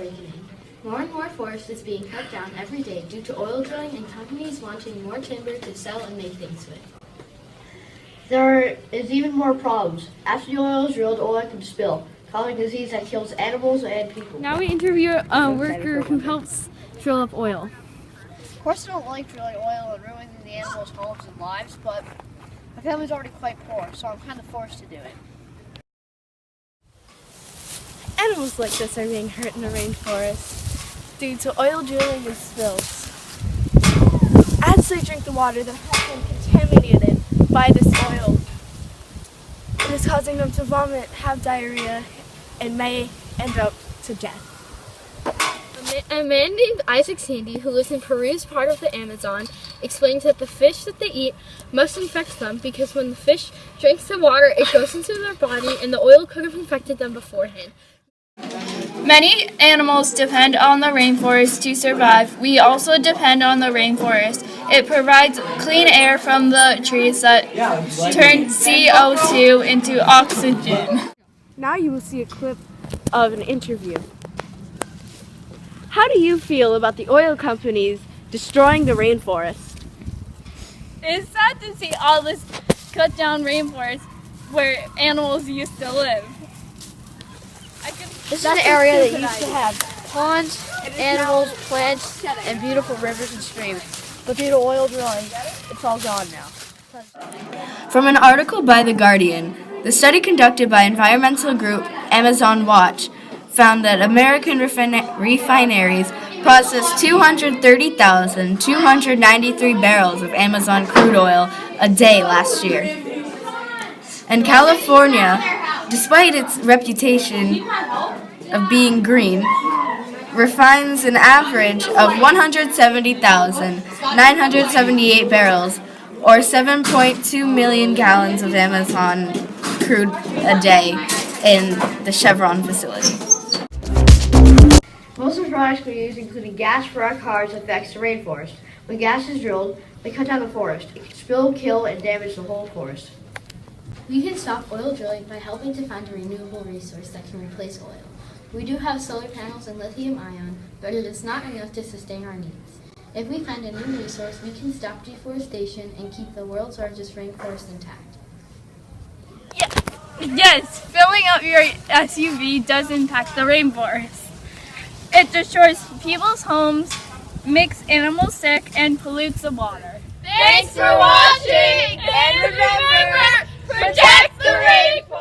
awakening. More and more forest is being cut down every day due to oil drilling and companies wanting more timber to sell and make things with. There is even more problems. After the oil is drilled, oil can spill, causing disease that kills animals and people. Now we interview a worker who helps drill up oil. Of course, I don't like drilling oil and ruining the animals' homes and lives, but my family's already quite poor, so I'm kind of forced to do it. Animals like this are being hurt in the rainforest due to oil drilling and spills. As they drink the water that has been contaminated by this oil, it is causing them to vomit, have diarrhea, and may end up to death. A man named Isaac Sandy, who lives in Peru's part of the Amazon, explains that the fish that they eat most infects them because when the fish drinks the water, it goes into their body and the oil could have infected them beforehand. Many animals depend on the rainforest to survive. We also depend on the rainforest. It provides clean air from the trees that turn CO2 into oxygen. Now you will see a clip of an interview. How do you feel about the oil companies destroying the rainforest? It's sad to see all this cut down rainforest where animals used to live. This is an area that used to have ponds, animals, plants, and beautiful rivers and streams. But due to oil drilling, it's all gone now. From an article by The Guardian, the study conducted by environmental group Amazon Watch found that American refineries processed 230,293 barrels of Amazon crude oil a day last year. And California, despite its reputation of being green, refines an average of 170,978 barrels, or 7.2 million gallons of Amazon crude a day in the Chevron facility. Most of the products we use, including gas for our cars, affects the rainforest. When gas is drilled, they cut down the forest. It can spill, kill, and damage the whole forest. We can stop oil drilling by helping to find a renewable resource that can replace oil. We do have solar panels and lithium ion, but it is not enough to sustain our needs. If we find a new resource, we can stop deforestation and keep the world's largest rainforest intact. Yes, filling up your SUV does impact the rainforest. It destroys people's homes, makes animals sick, and pollutes the water. Thanks for watching! And remember, protect the rainforest!